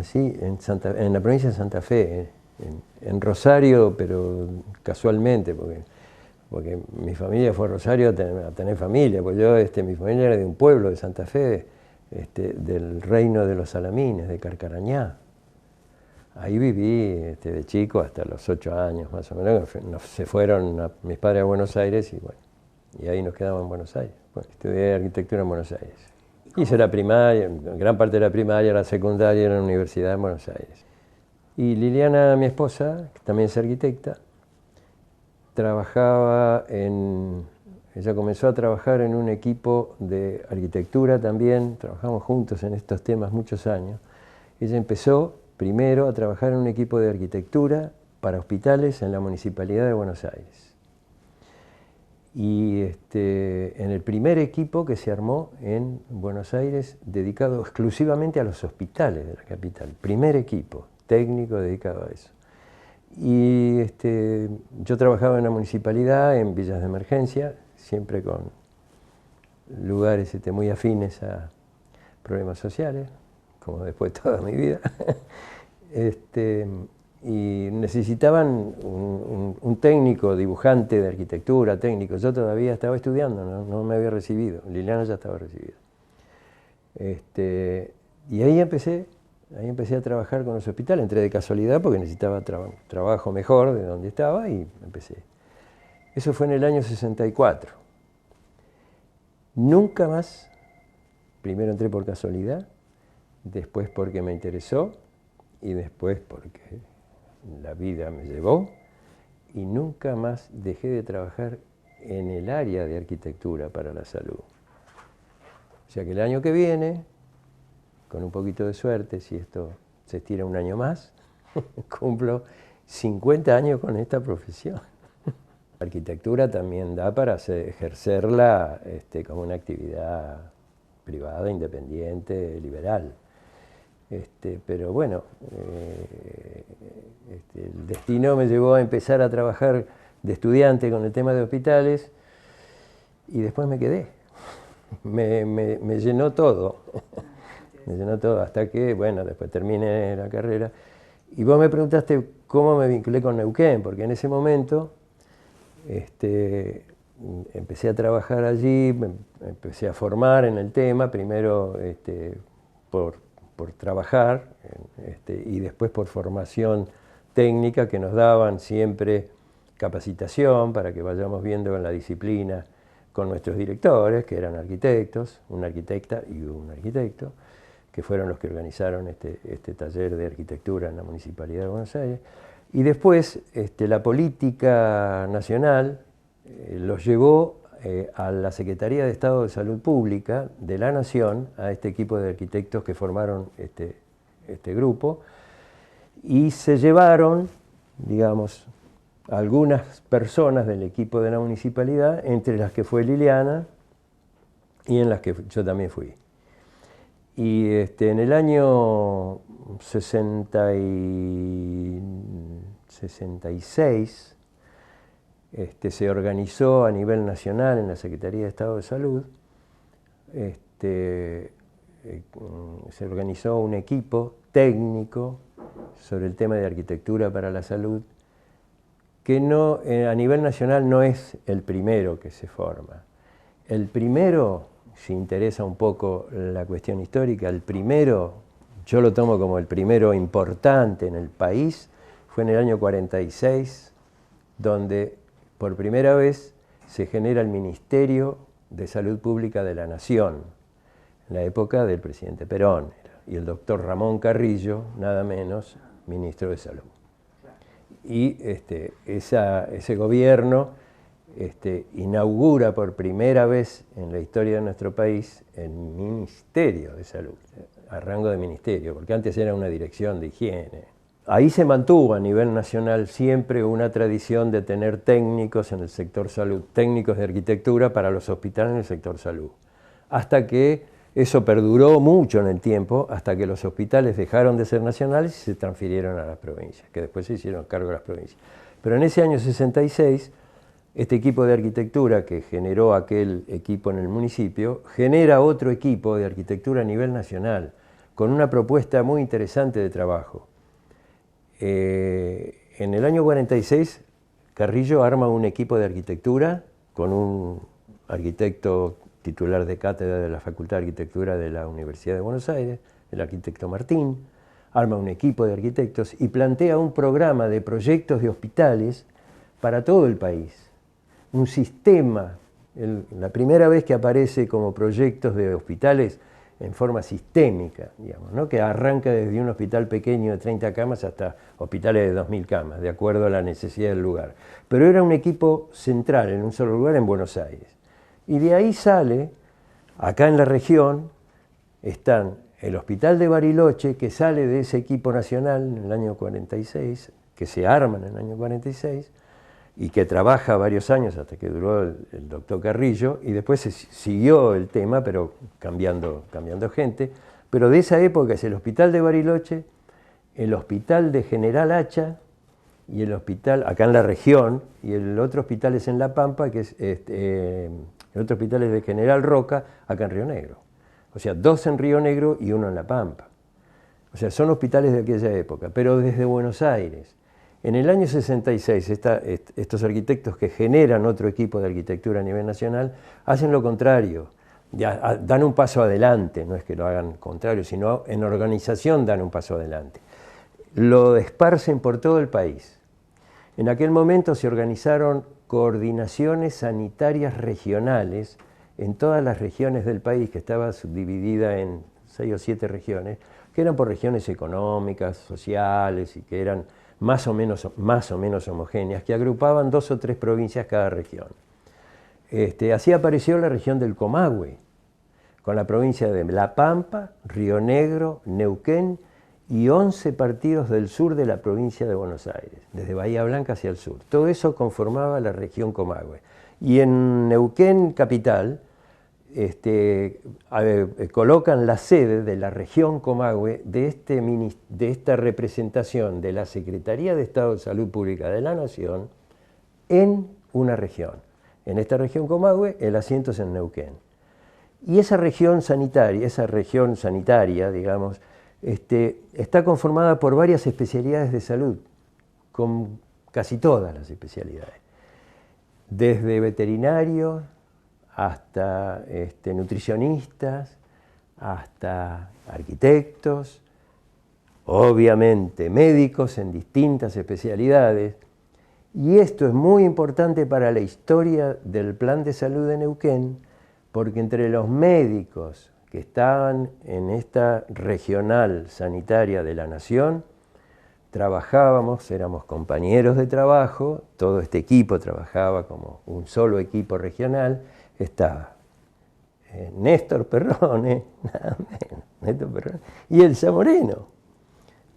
nací en la provincia de Santa Fe, en Rosario, pero casualmente, porque mi familia fue a Rosario a tener familia, pues mi familia era de un pueblo de Santa Fe, del reino de los Salamines, de Carcarañá. Ahí viví de chico hasta los 8 años más o menos. Se fueron mis padres a Buenos Aires y bueno, y ahí nos quedamos en Buenos Aires. Bueno, estudié arquitectura en Buenos Aires. Hice la primaria, gran parte de la primaria, la secundaria en la universidad en Buenos Aires. Y Liliana, mi esposa, que también es arquitecta, ella comenzó a trabajar en un equipo de arquitectura también, trabajamos juntos en estos temas muchos años. Ella empezó primero a trabajar en un equipo de arquitectura para hospitales en la Municipalidad de Buenos Aires. Y en el primer equipo que se armó en Buenos Aires, dedicado exclusivamente a los hospitales de la capital, primer equipo técnico dedicado a eso. Y yo trabajaba en la municipalidad, en villas de emergencia, siempre con lugares muy afines a problemas sociales, como después toda mi vida. Y necesitaban un técnico, dibujante de arquitectura, técnico. Yo todavía estaba estudiando, no me había recibido. Liliana ya estaba recibida. Y ahí empecé a trabajar con los hospitales. Entré de casualidad porque necesitaba trabajo mejor de donde estaba y empecé. Eso fue en el año 64. Nunca más, primero entré por casualidad, después porque me interesó y después porque la vida me llevó, y nunca más dejé de trabajar en el área de arquitectura para la salud. O sea que el año que viene, con un poquito de suerte, si esto se estira un año más, cumplo 50 años con esta profesión. La arquitectura también da para ejercerla como una actividad privada, independiente, liberal. Pero bueno, el destino me llevó a empezar a trabajar de estudiante con el tema de hospitales y después me quedé. Me llenó todo. Me llenó todo hasta que, bueno, después terminé la carrera. Y vos me preguntaste cómo me vinculé con Neuquén, porque en ese momento empecé a trabajar allí, me empecé a formar en el tema, primero por trabajar y después por formación técnica que nos daban siempre capacitación para que vayamos viendo en la disciplina con nuestros directores, que eran arquitectos, una arquitecta y un arquitecto, que fueron los que organizaron este taller de arquitectura en la Municipalidad de Buenos Aires. Y después la política nacional los llevó a la Secretaría de Estado de Salud Pública de la Nación, a este equipo de arquitectos que formaron este grupo, y se llevaron, digamos, algunas personas del equipo de la municipalidad, entre las que fue Liliana y en las que yo también fui. Y en el año 66 se organizó a nivel nacional en la Secretaría de Estado de Salud, se organizó un equipo técnico sobre el tema de arquitectura para la salud, que a nivel nacional no es el primero que se forma. El primero, si interesa un poco la cuestión histórica, el primero, yo lo tomo como el primero importante en el país, fue en el año 46, donde por primera vez se genera el Ministerio de Salud Pública de la Nación, en la época del presidente Perón, y el doctor Ramón Carrillo, nada menos, ministro de Salud. Y ese gobierno inaugura por primera vez en la historia de nuestro país el Ministerio de Salud, a rango de ministerio, porque antes era una dirección de higiene. Ahí se mantuvo a nivel nacional siempre una tradición de tener técnicos en el sector salud, técnicos de arquitectura para los hospitales en el sector salud, hasta que eso perduró mucho en el tiempo, hasta que los hospitales dejaron de ser nacionales y se transfirieron a las provincias, que después se hicieron cargo de las provincias. Pero en ese año 66, este equipo de arquitectura que generó aquel equipo en el municipio, genera otro equipo de arquitectura a nivel nacional, con una propuesta muy interesante de trabajo. En el año 46, Carrillo arma un equipo de arquitectura con un arquitecto titular de cátedra de la Facultad de Arquitectura de la Universidad de Buenos Aires, el arquitecto Martín, arma un equipo de arquitectos y plantea un programa de proyectos de hospitales para todo el país. Un sistema, la primera vez que aparece como proyectos de hospitales en forma sistémica, digamos, ¿no? Que arranca desde un hospital pequeño de 30 camas hasta hospitales de 2000 camas, de acuerdo a la necesidad del lugar. Pero era un equipo central en un solo lugar en Buenos Aires. Y de ahí sale, acá en la región, están el Hospital de Bariloche, que sale de ese equipo nacional en el año 46, que se arma en el año 46, y que trabaja varios años hasta que duró el doctor Carrillo, y después se siguió el tema, pero cambiando gente. Pero de esa época es el Hospital de Bariloche, el Hospital de General Hacha, y el hospital, acá en la región, y el otro hospital es en La Pampa, que es el otro hospital es de General Roca, acá en Río Negro. O sea, 2 en Río Negro y 1 en La Pampa. O sea, son hospitales de aquella época, pero desde Buenos Aires. En el año 66, estos arquitectos que generan otro equipo de arquitectura a nivel nacional hacen lo contrario, dan un paso adelante, no es que lo hagan contrario, sino en organización dan un paso adelante. Lo esparcen por todo el país. En aquel momento se organizaron coordinaciones sanitarias regionales en todas las regiones del país, que estaba subdividida en 6 o 7 regiones, que eran por regiones económicas, sociales, y que eran más o menos homogéneas, que agrupaban 2 o 3 provincias cada región. Así apareció la región del Comahue, con la provincia de La Pampa, Río Negro, Neuquén y 11 partidos del sur de la provincia de Buenos Aires, desde Bahía Blanca hacia el sur. Todo eso conformaba la región Comahue. Y en Neuquén capital colocan la sede de la región Comahue de esta representación de la Secretaría de Estado de Salud Pública de la Nación en una región. En esta región Comahue el asiento es en Neuquén. Y esa región sanitaria, digamos, está conformada por varias especialidades de salud, con casi todas las especialidades, desde veterinarios hasta nutricionistas, hasta arquitectos, obviamente médicos en distintas especialidades. Y esto es muy importante para la historia del Plan de Salud de Neuquén, porque entre los médicos que estaban en esta regional sanitaria de la Nación, trabajábamos, éramos compañeros de trabajo, todo este equipo trabajaba como un solo equipo regional, estaba Néstor Perrone, nada menos, Néstor Perrone, y Elsa Moreno,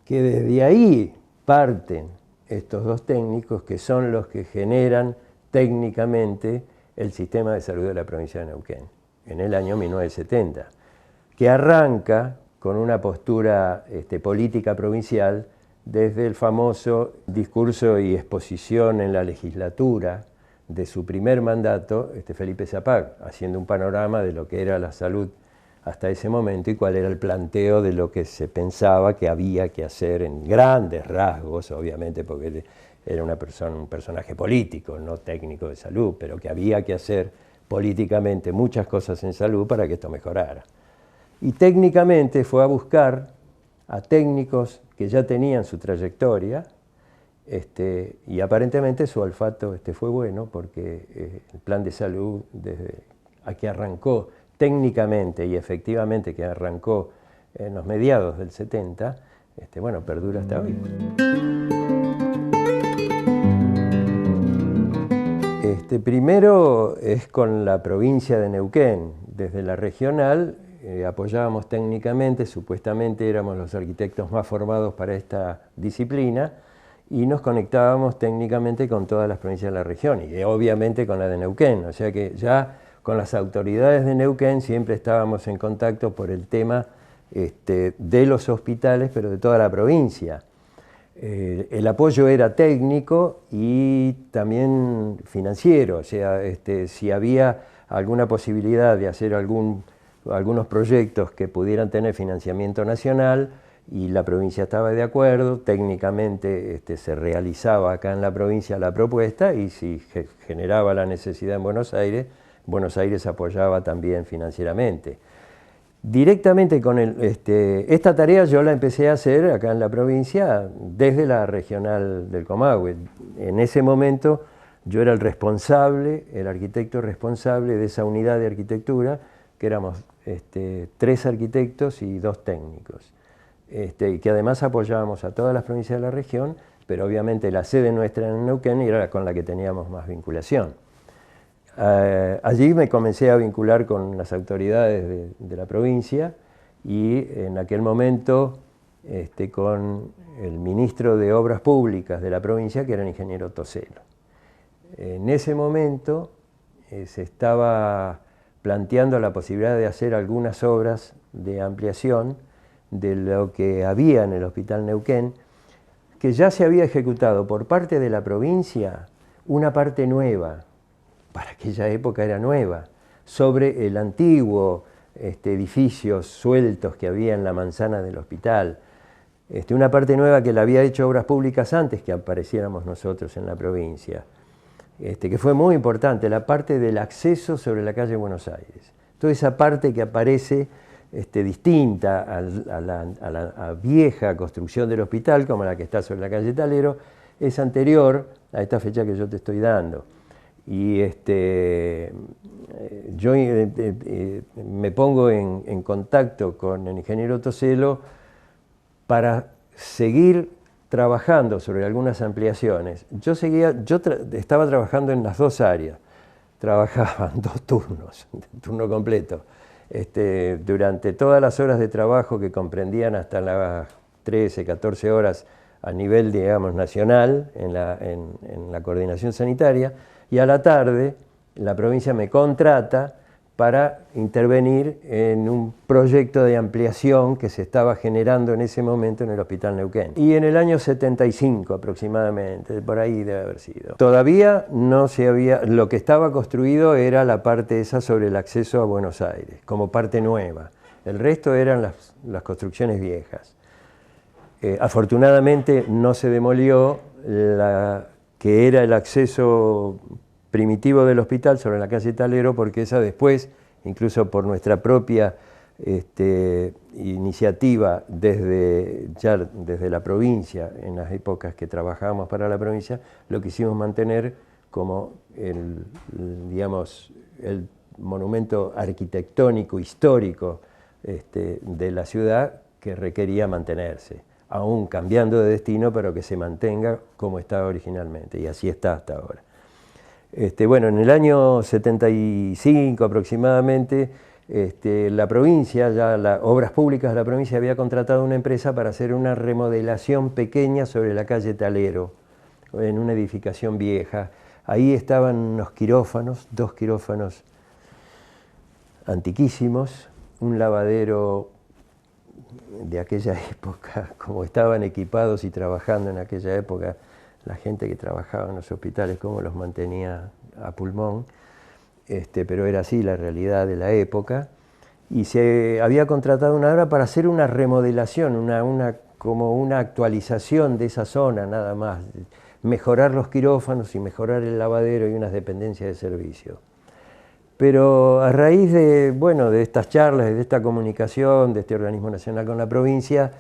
que desde ahí parten estos 2 técnicos que son los que generan técnicamente el sistema de salud de la provincia de Neuquén, en el año 1970, que arranca con una postura política provincial desde el famoso discurso y exposición en la legislatura de su primer mandato, Felipe Zapag, haciendo un panorama de lo que era la salud hasta ese momento y cuál era el planteo de lo que se pensaba que había que hacer en grandes rasgos, obviamente porque él era un personaje político, no técnico de salud, pero que había que hacer políticamente muchas cosas en salud para que esto mejorara. Y técnicamente fue a buscar a técnicos que ya tenían su trayectoria, y aparentemente su olfato fue bueno, porque el plan de salud, desde a que arrancó técnicamente y efectivamente que arrancó en los mediados del 70, bueno, perdura hasta hoy. Primero es con la provincia de Neuquén. Desde la regional apoyábamos técnicamente, supuestamente éramos los arquitectos más formados para esta disciplina, y nos conectábamos técnicamente con todas las provincias de la región, y obviamente con la de Neuquén. O sea que ya con las autoridades de Neuquén siempre estábamos en contacto por el tema de los hospitales, pero de toda la provincia. El apoyo era técnico y también financiero, o sea, si había alguna posibilidad de hacer algún algunos proyectos que pudieran tener financiamiento nacional y la provincia estaba de acuerdo, técnicamente se realizaba acá en la provincia la propuesta y si generaba la necesidad en Buenos Aires apoyaba también financieramente. Directamente con esta tarea yo la empecé a hacer acá en la provincia desde la regional del Comahue. En ese momento yo era el arquitecto responsable de esa unidad de arquitectura, que éramos 3 arquitectos y 2 técnicos, y que además apoyábamos a todas las provincias de la región, pero obviamente la sede nuestra en Neuquén era con la que teníamos más vinculación. Allí me comencé a vincular con las autoridades de la provincia y en aquel momento con el ministro de Obras Públicas de la provincia, que era el ingeniero Toselo. En ese momento se estaba planteando la posibilidad de hacer algunas obras de ampliación de lo que había en el Hospital Neuquén, que ya se había ejecutado por parte de la provincia una parte nueva, para aquella época era nueva, sobre el antiguo edificios sueltos que había en la manzana del hospital. Una parte nueva que la había hecho Obras Públicas antes que apareciéramos nosotros en la provincia, que fue muy importante, la parte del acceso sobre la calle Buenos Aires. Toda esa parte que aparece distinta a la vieja construcción del hospital, como la que está sobre la calle Talero, es anterior a esta fecha que yo te estoy dando. Y yo me pongo en contacto con el ingeniero Toselo para seguir trabajando sobre algunas ampliaciones. Yo estaba trabajando en las 2 áreas, trabajaba en 2 turnos, turno completo. Durante todas las horas de trabajo que comprendían hasta las 13, 14 horas a nivel, digamos, nacional en la coordinación sanitaria, y a la tarde la provincia me contrata para intervenir en un proyecto de ampliación que se estaba generando en ese momento en el Hospital Neuquén. Y en el año 75 aproximadamente, por ahí debe haber sido. Todavía no se había, lo que estaba construido era la parte esa sobre el acceso a Buenos Aires, como parte nueva. El resto eran las construcciones viejas. Afortunadamente no se demolió que era el acceso primitivo del hospital sobre la calle Talero, porque esa después, incluso por nuestra propia iniciativa desde la provincia, en las épocas que trabajábamos para la provincia, lo quisimos mantener como digamos, el monumento arquitectónico, histórico de la ciudad que requería mantenerse, aún cambiando de destino, pero que se mantenga como estaba originalmente, y así está hasta ahora. Bueno, en el año 75 aproximadamente, la provincia, Obras Públicas de la provincia había contratado una empresa para hacer una remodelación pequeña sobre la calle Talero, en una edificación vieja. Ahí estaban unos quirófanos, 2 quirófanos antiquísimos, un lavadero de aquella época, como estaban equipados y trabajando en aquella época, la gente que trabajaba en los hospitales, cómo los mantenía a pulmón, pero era así la realidad de la época, y se había contratado una obra para hacer una remodelación, como una actualización de esa zona nada más, mejorar los quirófanos y mejorar el lavadero y unas dependencias de servicio. Pero a raíz de estas charlas, de esta comunicación, de este organismo nacional con la provincia,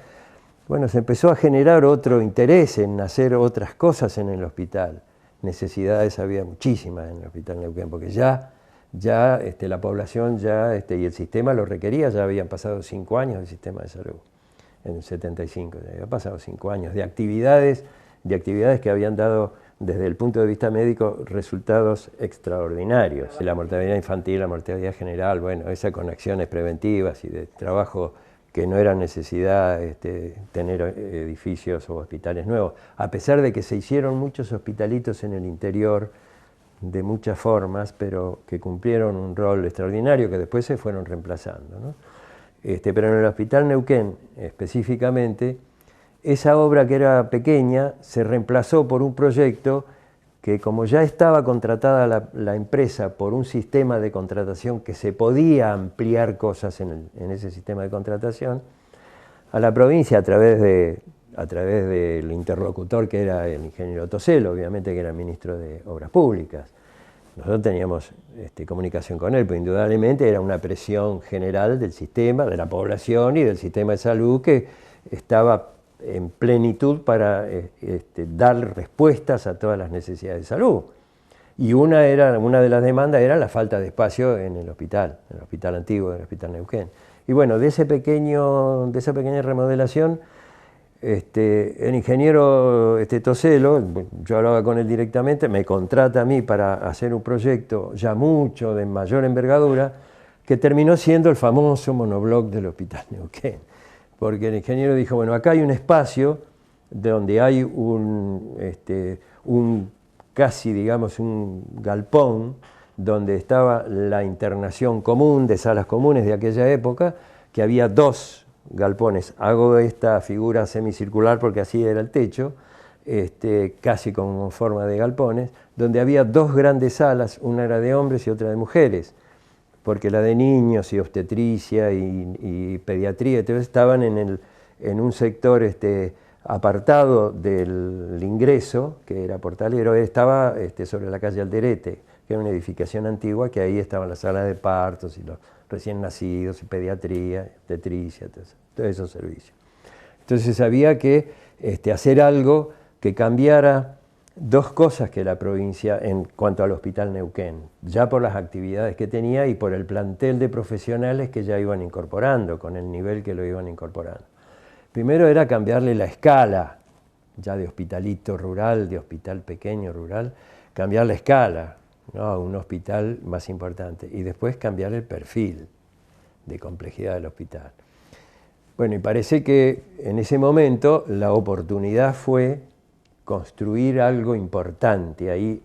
se empezó a generar otro interés en hacer otras cosas en el hospital. Necesidades había muchísimas en el Hospital Neuquén, porque ya la población y el sistema lo requería. Ya habían pasado 5 años del sistema de salud, en el 75, ya había pasado 5 años de actividades que habían dado, desde el punto de vista médico, resultados extraordinarios. La mortalidad infantil, la mortalidad general, esa con acciones preventivas y de trabajo, que no era necesidad tener edificios o hospitales nuevos, a pesar de que se hicieron muchos hospitalitos en el interior de muchas formas, pero que cumplieron un rol extraordinario, que después se fueron reemplazando, ¿no? Pero en el Hospital Neuquén específicamente, esa obra que era pequeña se reemplazó por un proyecto que como ya estaba contratada la empresa por un sistema de contratación que se podía ampliar cosas en ese sistema de contratación, a la provincia a través del interlocutor que era el ingeniero Toselo, obviamente que era ministro de Obras Públicas. Nosotros teníamos comunicación con él, pero indudablemente era una presión general del sistema, de la población y del sistema de salud que estaba en plenitud para dar respuestas a todas las necesidades de salud. Y una de las demandas era la falta de espacio en el hospital antiguo, en el Hospital Neuquén. Y bueno, de esa pequeña remodelación, el ingeniero Toselo, yo hablaba con él directamente, me contrata a mí para hacer un proyecto ya mucho de mayor envergadura, que terminó siendo el famoso monobloc del Hospital Neuquén. Porque el ingeniero dijo, bueno, acá hay un espacio donde hay casi, digamos, un galpón, donde estaba la internación común de salas comunes de aquella época, que había 2 galpones. Hago esta figura semicircular porque así era el techo, casi como forma de galpones, donde había 2 grandes salas, una era de hombres y otra de mujeres, porque la de niños y obstetricia y pediatría entonces estaban en un sector apartado del ingreso, que era Portalero, estaba sobre la calle Alderete, que era una edificación antigua, que ahí estaban las salas de partos y los recién nacidos, y pediatría, obstetricia, todos esos servicios. Entonces había que hacer algo que cambiara 2 cosas que la provincia en cuanto al Hospital Neuquén, ya por las actividades que tenía y por el plantel de profesionales que ya iban incorporando, con el nivel que lo iban incorporando. Primero era cambiarle la escala, ya de hospitalito rural, de hospital pequeño rural, cambiar la escala, ¿no?, a un hospital más importante, y después cambiar el perfil de complejidad del hospital. Bueno, y parece que en ese momento la oportunidad fue construir algo importante ahí,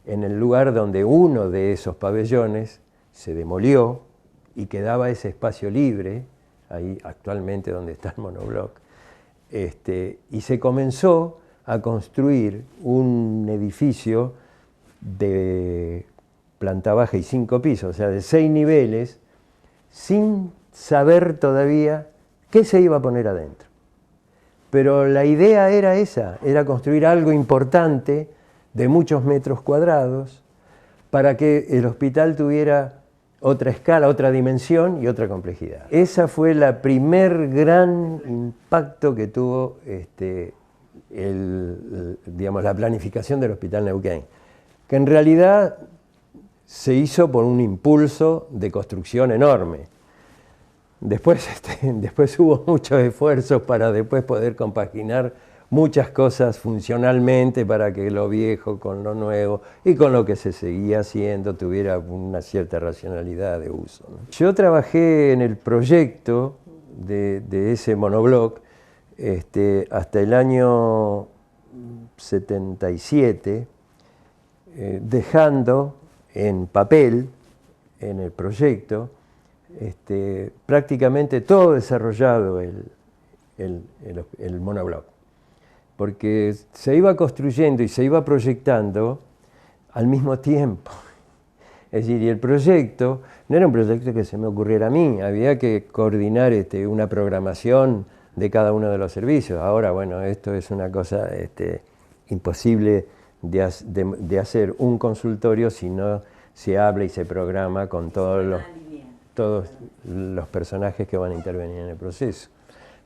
en el lugar donde uno de esos pabellones se demolió y quedaba ese espacio libre, ahí actualmente donde está el monobloc, y se comenzó a construir un edificio de planta baja y 5 pisos, o sea, de 6 niveles, sin saber todavía qué se iba a poner adentro. Pero la idea era esa, era construir algo importante de muchos metros cuadrados para que el hospital tuviera otra escala, otra dimensión y otra complejidad. Esa fue la primer gran impacto que tuvo digamos, la planificación del Hospital Neuquén, que en realidad se hizo por un impulso de construcción enorme. Después hubo muchos esfuerzos para después poder compaginar muchas cosas funcionalmente para que lo viejo con lo nuevo y con lo que se seguía haciendo tuviera una cierta racionalidad de uso, ¿no? Yo trabajé en el proyecto de ese monobloc hasta el año 77, dejando en papel, en el proyecto, prácticamente todo desarrollado el monobloc, porque se iba construyendo y se iba proyectando al mismo tiempo. Es decir, y el proyecto no era un proyecto que se me ocurriera a mí, había que coordinar una programación de cada uno de los servicios. Ahora, bueno, esto es una cosa imposible de hacer un consultorio si no se habla y se programa con todos los personajes que van a intervenir en el proceso.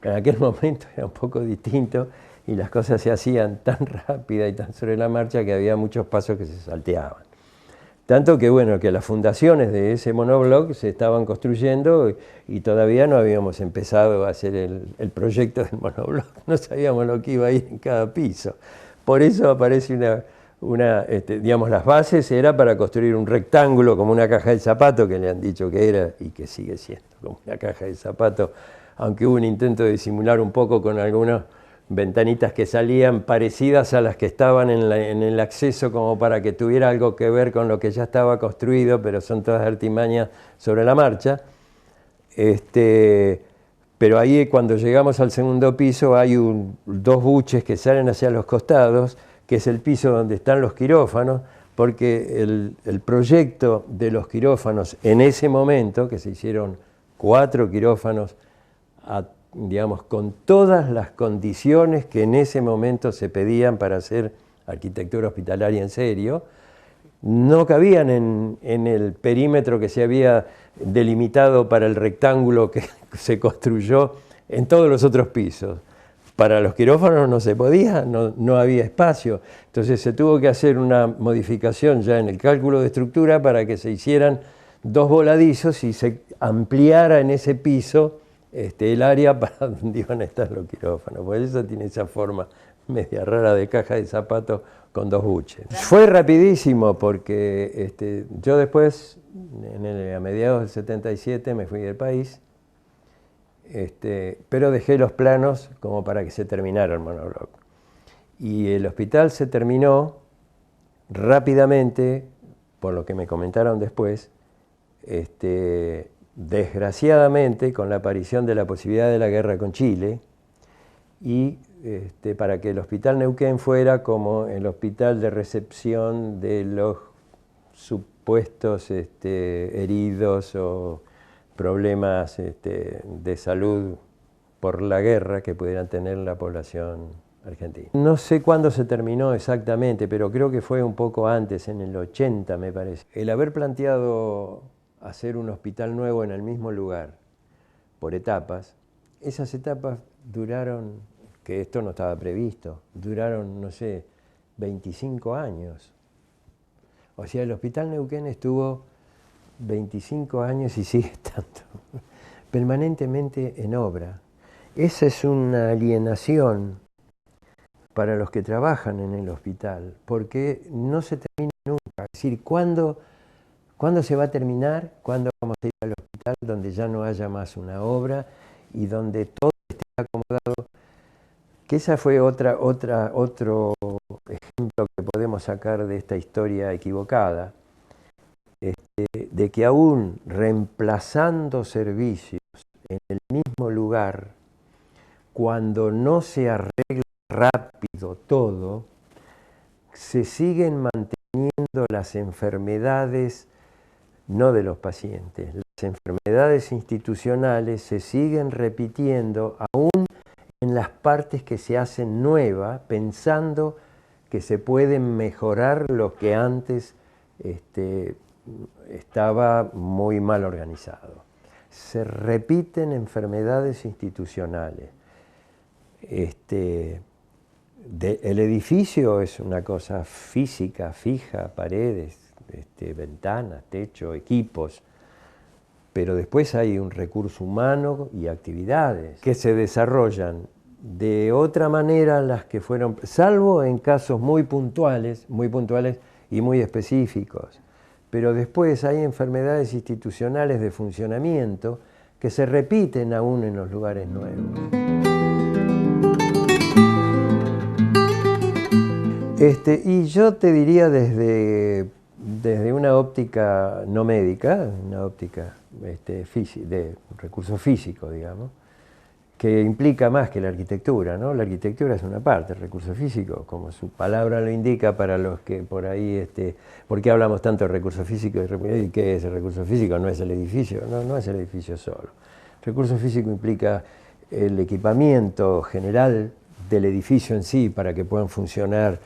Pero en aquel momento era un poco distinto y las cosas se hacían tan rápida y tan sobre la marcha que había muchos pasos que se salteaban. Tanto que, bueno, que las fundaciones de ese monobloc se estaban construyendo y todavía no habíamos empezado a hacer el proyecto del monobloc, no sabíamos lo que iba a ir en cada piso. Por eso aparece digamos, las bases era para construir un rectángulo como una caja de zapato, que le han dicho que era y que sigue siendo como una caja de zapato, aunque hubo un intento de disimular un poco con algunas ventanitas que salían parecidas a las que estaban en el acceso como para que tuviera algo que ver con lo que ya estaba construido, pero son todas artimañas sobre la marcha. Pero ahí cuando llegamos al segundo piso hay 2 buches que salen hacia los costados, que es el piso donde están los quirófanos, porque el proyecto de los quirófanos en ese momento, que se hicieron 4 quirófanos, digamos, con todas las condiciones que en ese momento se pedían para hacer arquitectura hospitalaria en serio, no cabían en el perímetro que se había delimitado para el rectángulo que se construyó en todos los otros pisos. Para los quirófanos no se podía, no había espacio. Entonces se tuvo que hacer una modificación ya en el cálculo de estructura para que se hicieran 2 voladizos y se ampliara en ese piso el área para donde iban a estar los quirófanos. Por eso tiene esa forma media rara de caja de zapatos con 2 buches. Fue rapidísimo porque yo después, a mediados del 77, me fui del país, pero dejé los planos como para que se terminara el monobloc. Y el hospital se terminó rápidamente, por lo que me comentaron después, desgraciadamente con la aparición de la posibilidad de la guerra con Chile, y para que el Hospital Neuquén fuera como el hospital de recepción de los supuestos heridos o problemas de salud por la guerra que pudieran tener la población argentina. No sé cuándo se terminó exactamente, pero creo que fue un poco antes, en el 80 me parece. El haber planteado hacer un hospital nuevo en el mismo lugar, por etapas, esas etapas duraron, que esto no estaba previsto, duraron, no sé, 25 años. O sea, el Hospital Neuquén estuvo 25 años y sigue estando permanentemente en obra. Esa es una alienación para los que trabajan en el hospital, porque no se termina nunca. Es decir, ¿cuándo se va a terminar? ¿Cuándo vamos a ir al hospital donde ya no haya más una obra y donde todo esté acomodado? Que esa fue otro ejemplo que podemos sacar de esta historia equivocada, de que aún reemplazando servicios en el mismo lugar, cuando no se arregla rápido todo, se siguen manteniendo las enfermedades, no de los pacientes, las enfermedades institucionales se siguen repitiendo aún en las partes que se hacen nuevas, pensando que se pueden mejorar lo que antes estaba muy mal organizado. Se repiten enfermedades institucionales. El edificio es una cosa física, fija, paredes, ventanas, techo, equipos, pero después hay un recurso humano y actividades que se desarrollan de otra manera las que fueron, salvo en casos muy puntuales y muy específicos. Pero después hay enfermedades institucionales de funcionamiento que se repiten aún en los lugares nuevos. Y yo te diría desde una óptica no médica, una óptica de recurso físico, digamos, que implica más que la arquitectura, ¿no? La arquitectura es una parte, el recurso físico, como su palabra lo indica, para los que por ahí, ¿por qué hablamos tanto de recurso físico? ¿Y qué es el recurso físico? No es el edificio, no es el edificio solo. El recurso físico implica el equipamiento general del edificio en sí para que puedan funcionar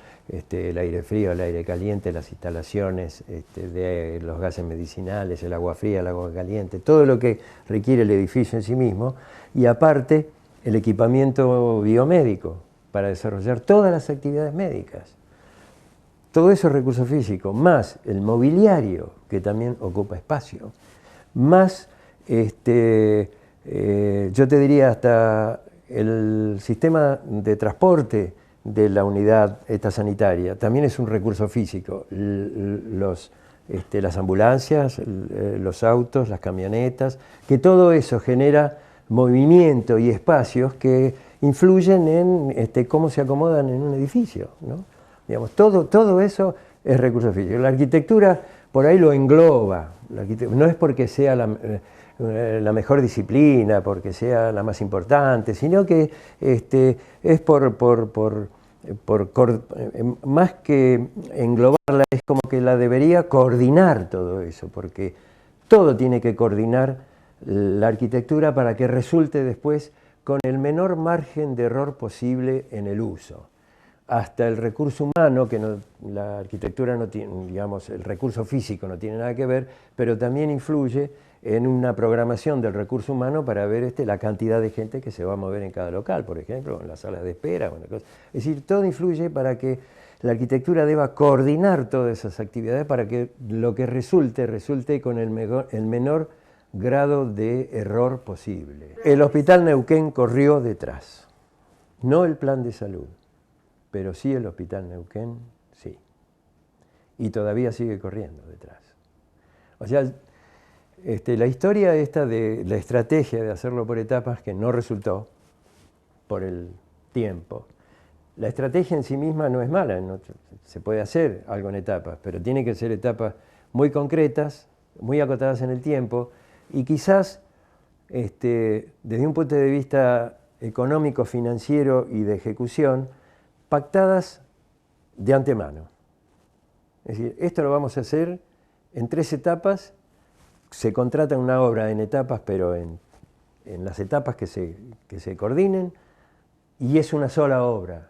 el aire frío, el aire caliente, las instalaciones de los gases medicinales, el agua fría, el agua caliente, todo lo que requiere el edificio en sí mismo, y aparte el equipamiento biomédico para desarrollar todas las actividades médicas. Todo eso es recurso físico, más el mobiliario, que también ocupa espacio, más, yo te diría, hasta el sistema de transporte de la unidad sanitaria, también es un recurso físico. Las ambulancias, los autos, las camionetas, que todo eso genera movimiento y espacios que influyen en cómo se acomodan en un edificio, ¿no? Digamos, todo eso es recurso físico. La arquitectura por ahí lo engloba. No es porque sea la mejor disciplina, porque sea la más importante, sino que es por más que englobarla, es como que la debería coordinar todo eso, porque todo tiene que coordinar la arquitectura para que resulte después con el menor margen de error posible en el uso. Hasta el recurso humano, que la arquitectura no tiene, digamos, el recurso físico no tiene nada que ver, pero también influye en una programación del recurso humano para ver la cantidad de gente que se va a mover en cada local, por ejemplo, en las salas de espera. Es decir, todo influye para que la arquitectura deba coordinar todas esas actividades para que lo que resulte con el menor grado de error posible. El Hospital Neuquén corrió detrás, no el plan de salud, pero sí el Hospital Neuquén, sí. Y todavía sigue corriendo detrás. O sea, la historia esta de la estrategia de hacerlo por etapas, que no resultó por el tiempo. La estrategia en sí misma no es mala, se puede hacer algo en etapas, pero tiene que ser etapas muy concretas, muy acotadas en el tiempo, y quizás desde un punto de vista económico, financiero y de ejecución, pactadas de antemano. Es decir, esto lo vamos a hacer en 3 etapas. Se contrata una obra en etapas, pero en las etapas que se coordinen, y es una sola obra,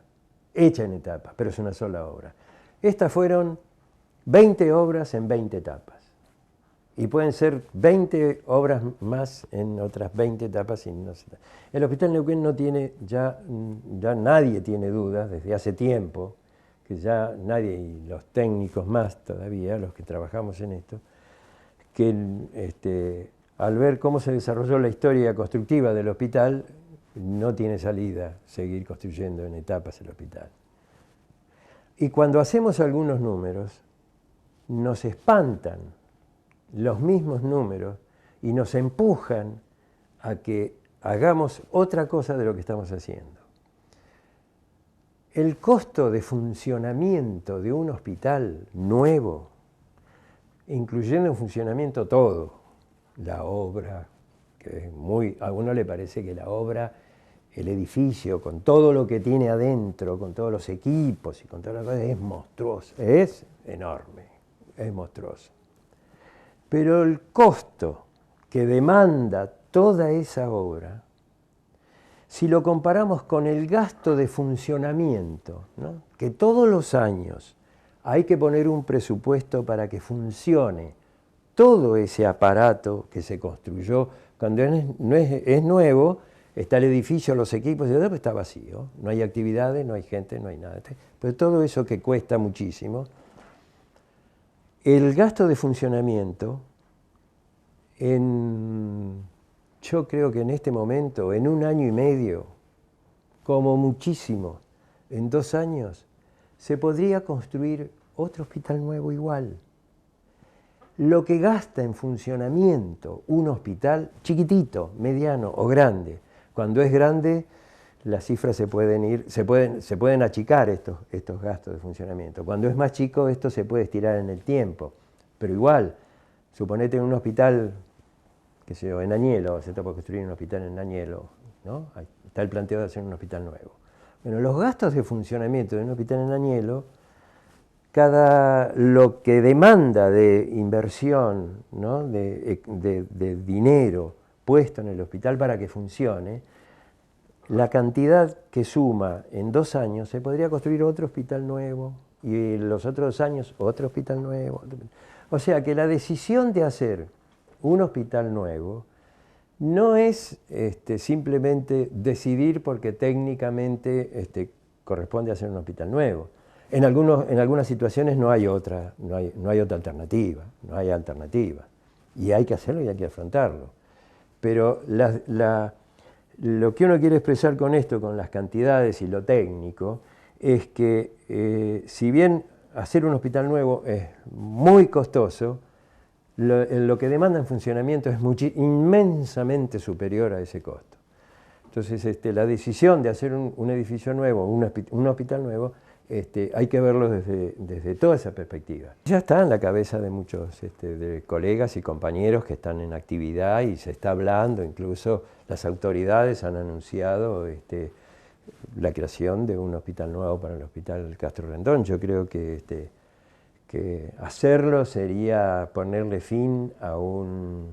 hecha en etapas, pero es una sola obra. Estas fueron 20 obras en 20 etapas. Y pueden ser 20 obras más en otras 20 etapas. El Hospital Neuquén no tiene, ya nadie tiene dudas desde hace tiempo, que ya nadie, y los técnicos más todavía, los que trabajamos en esto, que al ver cómo se desarrolló la historia constructiva del hospital, no tiene salida seguir construyendo en etapas el hospital. Y cuando hacemos algunos números, nos espantan los mismos números y nos empujan a que hagamos otra cosa de lo que estamos haciendo. El costo de funcionamiento de un hospital nuevo, incluyendo en funcionamiento todo, la obra, que es a uno le parece que la obra, el edificio, con todo lo que tiene adentro, con todos los equipos y con todas las cosas, es monstruoso, es enorme, es monstruoso. Pero el costo que demanda toda esa obra, si lo comparamos con el gasto de funcionamiento, ¿no?, que todos los años hay que poner un presupuesto para que funcione todo ese aparato que se construyó, cuando es nuevo, está el edificio, los equipos, y después está vacío, no hay actividades, no hay gente, no hay nada. Pero todo eso que cuesta muchísimo, el gasto de funcionamiento, yo creo que en este momento, en 1 año y medio, como muchísimo, en 2 años, se podría construir otro hospital nuevo igual. Lo que gasta en funcionamiento un hospital chiquitito, mediano o grande, cuando es grande, las cifras se pueden achicar estos gastos de funcionamiento. Cuando es más chico, esto se puede estirar en el tiempo. Pero igual, suponete en un hospital, qué sé yo, en Añelo, se está por construir un hospital en Añelo, ¿no? Ahí está el planteo de hacer un hospital nuevo. Bueno, los gastos de funcionamiento de un hospital en Añelo, lo que demanda de inversión, ¿no?, de dinero puesto en el hospital para que funcione, la cantidad que suma en 2 años, se podría construir otro hospital nuevo, y en los otros 2 años otro hospital nuevo. O sea que la decisión de hacer un hospital nuevo no es simplemente decidir porque técnicamente corresponde hacer un hospital nuevo. En algunas situaciones no hay otra alternativa, no hay alternativa. Y hay que hacerlo y hay que afrontarlo. Pero lo que uno quiere expresar con esto, con las cantidades y lo técnico, es que si bien hacer un hospital nuevo es muy costoso, lo que demanda en funcionamiento es inmensamente superior a ese costo. Entonces, la decisión de hacer un edificio nuevo, un hospital nuevo, hay que verlo desde toda esa perspectiva. Ya está en la cabeza de muchos de colegas y compañeros que están en actividad y se está hablando, incluso las autoridades han anunciado la creación de un hospital nuevo para el Hospital Castro Rendón. Yo creo que hacerlo sería ponerle fin a un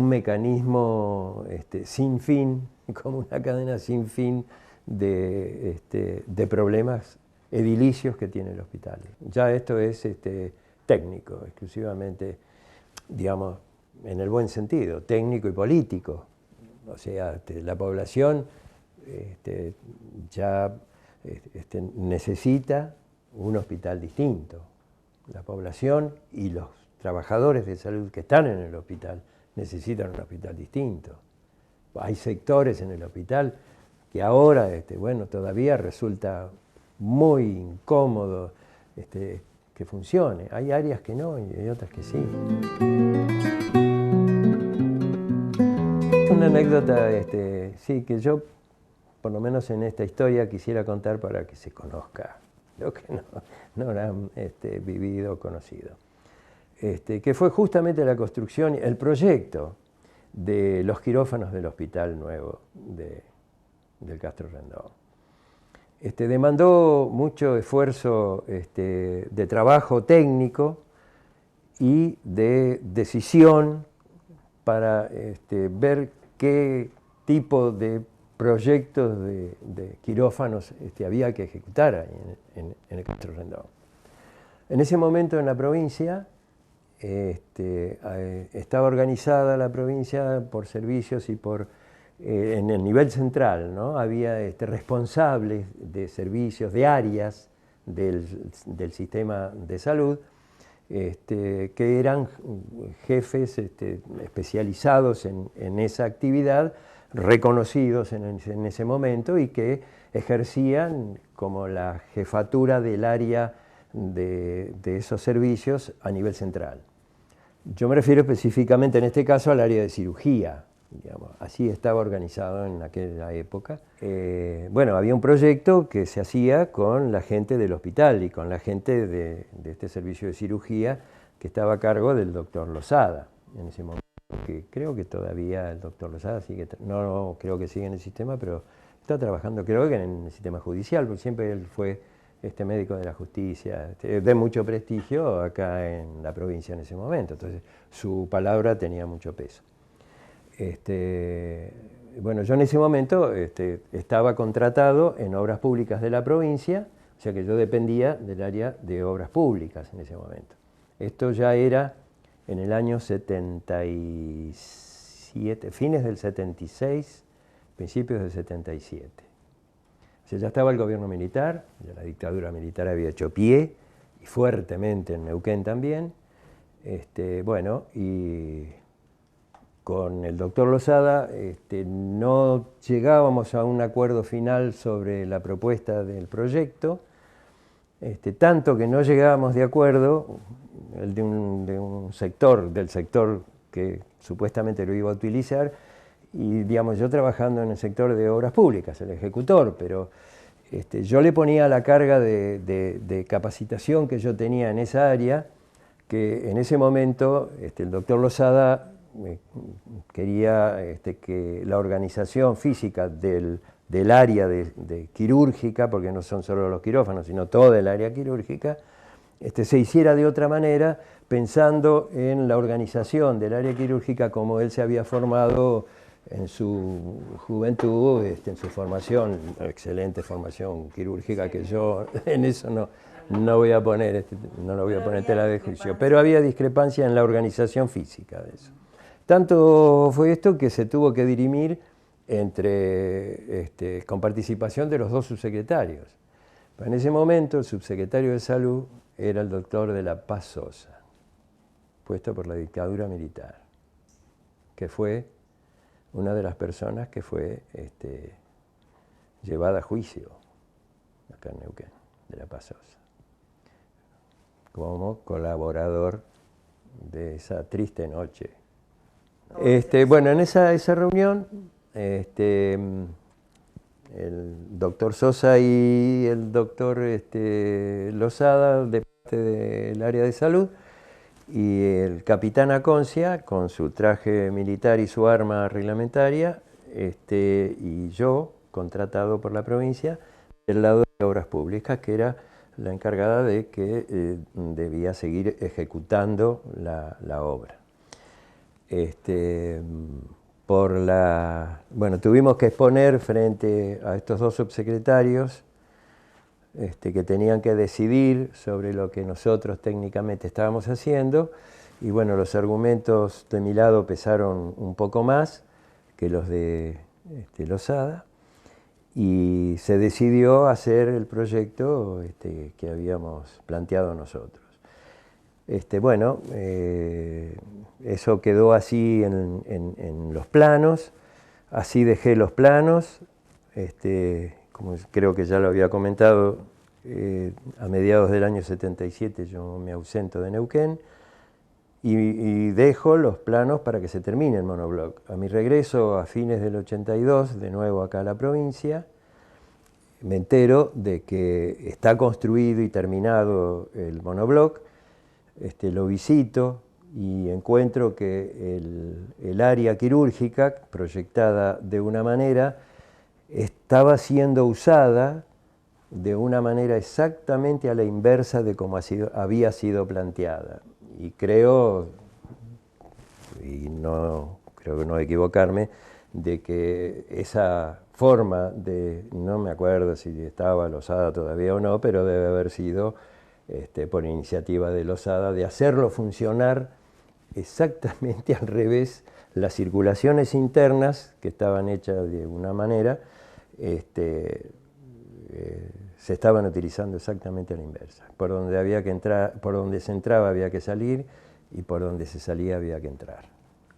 mecanismo sin fin, como una cadena sin fin de problemas edilicios que tiene el hospital. Ya esto es técnico, exclusivamente, digamos, en el buen sentido, técnico y político. O sea, la población ya necesita un hospital distinto. La población y los trabajadores de salud que están en el hospital necesitan un hospital distinto. Hay sectores en el hospital que ahora, bueno, todavía resulta muy incómodo que funcione. Hay áreas que no y hay otras que sí. Una anécdota, sí, que yo, por lo menos en esta historia, quisiera contar para que se conozca lo que no han vivido o conocido. Que fue justamente la construcción, el proyecto de los quirófanos del Hospital Nuevo del Castro Rendón. Demandó mucho esfuerzo de trabajo técnico y de decisión para ver qué tipo de proyectos de quirófanos había que ejecutar ahí en el Castro Rendón. En ese momento en la provincia estaba organizada la provincia por servicios y en el nivel central, ¿no? Había responsables de servicios, de áreas del sistema de salud, que eran jefes especializados en esa actividad, reconocidos en ese momento y que ejercían como la jefatura del área de esos servicios a nivel central. Yo me refiero específicamente en este caso al área de cirugía, digamos, así estaba organizado en aquella época. Bueno, había un proyecto que se hacía con la gente del hospital y con la gente de este servicio de cirugía que estaba a cargo del doctor Lozada en ese momento, que creo que todavía el doctor Lozada sigue, no creo que sigue en el sistema, pero está trabajando, creo que en el sistema judicial, porque siempre él fue médico de la justicia, de mucho prestigio acá en la provincia en ese momento, entonces su palabra tenía mucho peso. Bueno, yo en ese momento estaba contratado en obras públicas de la provincia, o sea que yo dependía del área de obras públicas en ese momento. Esto ya era en el año 77, fines del 76, principios del 77. O sea, ya estaba el gobierno militar, ya la dictadura militar había hecho pie, y fuertemente en Neuquén también. Bueno, y con el doctor Lozada no llegábamos a un acuerdo final sobre la propuesta del proyecto, tanto que no llegábamos de acuerdo de un sector, del sector que supuestamente lo iba a utilizar, y digamos, yo trabajando en el sector de obras públicas, el ejecutor, pero yo le ponía la carga de capacitación que yo tenía en esa área, que en ese momento el doctor Lozada quería que la organización física del área de quirúrgica, porque no son solo los quirófanos, sino toda el área quirúrgica, se hiciera de otra manera, pensando en la organización del área quirúrgica como él se había formado en su juventud, en su formación, excelente formación quirúrgica, que yo en eso no voy a poner, no lo voy a poner en tela de juicio, pero había discrepancia en la organización física de eso. Tanto fue esto que se tuvo que dirimir con participación de los dos subsecretarios. Pero en ese momento el subsecretario de Salud era el doctor de la Paz Sosa, puesto por la dictadura militar, que fue una de las personas que fue llevada a juicio acá en Neuquén, de la Paz Sosa, como colaborador de esa triste noche. Bueno, en esa reunión, el doctor Sosa y el doctor Lozada, de parte del área de salud, y el capitán Aconcia, con su traje militar y su arma reglamentaria, y yo, contratado por la provincia, del lado de obras públicas, que era la encargada de que debía seguir ejecutando la obra. Bueno, tuvimos que exponer frente a estos dos subsecretarios que tenían que decidir sobre lo que nosotros técnicamente estábamos haciendo, y bueno, los argumentos de mi lado pesaron un poco más que los de Losada, y se decidió hacer el proyecto que habíamos planteado nosotros. Bueno, eso quedó así en los planos, así dejé los planos, como creo que ya lo había comentado, a mediados del año 77 yo me ausento de Neuquén y dejo los planos para que se termine el monobloc. A mi regreso a fines del 82, de nuevo acá a la provincia, me entero de que está construido y terminado el monobloc. Lo visito y encuentro que el área quirúrgica, proyectada de una manera, estaba siendo usada de una manera exactamente a la inversa de como había sido planteada. Y creo, creo que no equivocarme, de que esa forma de, no me acuerdo si estaba Losada todavía o no, pero debe haber sido por iniciativa de Losada, de hacerlo funcionar exactamente al revés. Las circulaciones internas, que estaban hechas de una manera, se estaban utilizando exactamente a la inversa. Por donde había que entrar, por donde se entraba había que salir, y por donde se salía había que entrar,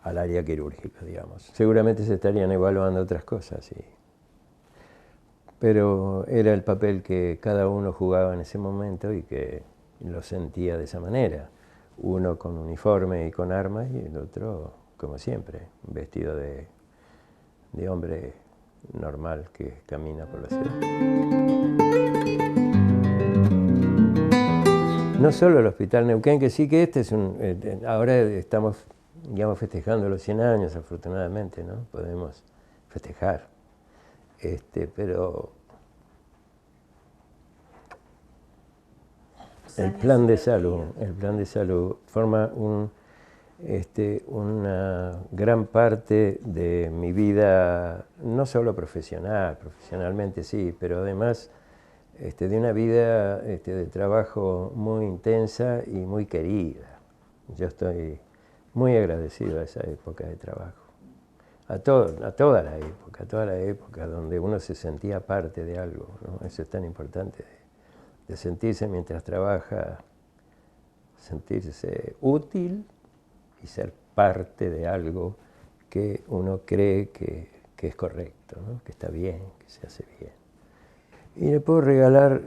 al área quirúrgica, digamos. Seguramente se estarían evaluando otras cosas, sí. Pero era el papel que cada uno jugaba en ese momento y que lo sentía de esa manera. Uno con uniforme y con armas, y el otro, como siempre, vestido de hombre normal que camina por la ciudad. No solo el Hospital Neuquén, que sí que es ahora estamos, digamos, festejando los 100 años, afortunadamente, ¿no? Podemos festejar. Pero el plan de salud forma una gran parte de mi vida, no solo profesionalmente sí, pero además de una vida de trabajo muy intensa y muy querida. Yo estoy muy agradecido a esa época de trabajo, a toda la época donde uno se sentía parte de algo, ¿no? Eso es tan importante, de sentirse mientras trabaja, sentirse útil y ser parte de algo que uno cree que es correcto, ¿no? Que está bien, que se hace bien. Y le puedo regalar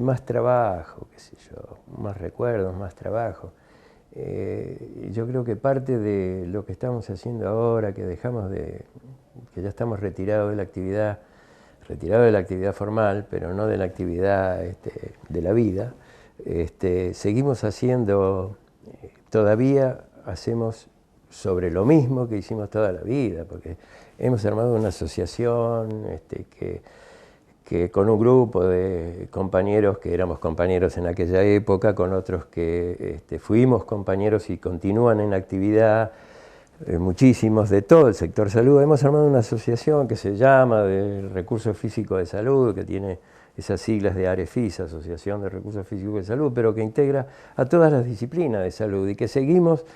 más trabajo, qué sé yo, más recuerdos, más trabajo. Yo creo que parte de lo que estamos haciendo ahora, que ya estamos retirados de la actividad formal, pero no de la actividad de la vida, seguimos haciendo, todavía hacemos sobre lo mismo que hicimos toda la vida, porque hemos armado una asociación que con un grupo de compañeros que éramos compañeros en aquella época, con otros que fuimos compañeros y continúan en actividad, muchísimos de todo el sector salud, hemos armado una asociación que se llama del Recurso Físico de Salud, que tiene esas siglas de AREFIS, Asociación de Recursos Físicos de Salud, pero que integra a todas las disciplinas de salud, y que seguimos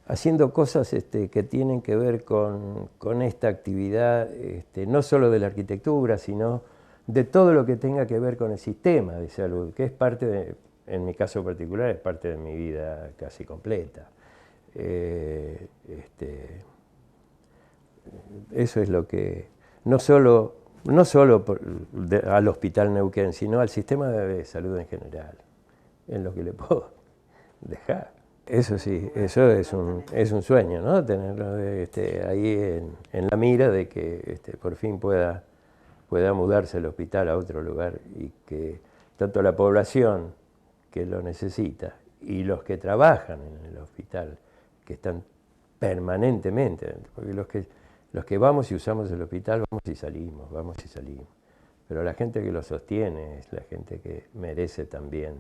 haciendo cosas que tienen que ver con esta actividad, no solo de la arquitectura, sino de todo lo que tenga que ver con el sistema de salud, que es parte en mi caso particular, es parte de mi vida casi completa. Eso es lo que, no solo al Hospital Neuquén, sino al sistema de salud en general, en lo que le puedo dejar. Eso sí, eso es un sueño, ¿no? Tenerlo ahí en la mira de que por fin pueda mudarse el hospital a otro lugar, y que tanto la población que lo necesita y los que trabajan en el hospital, que están permanentemente, porque Los que vamos y usamos el hospital, vamos y salimos, vamos y salimos. Pero la gente que lo sostiene es la gente que merece también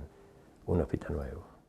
un hospital nuevo.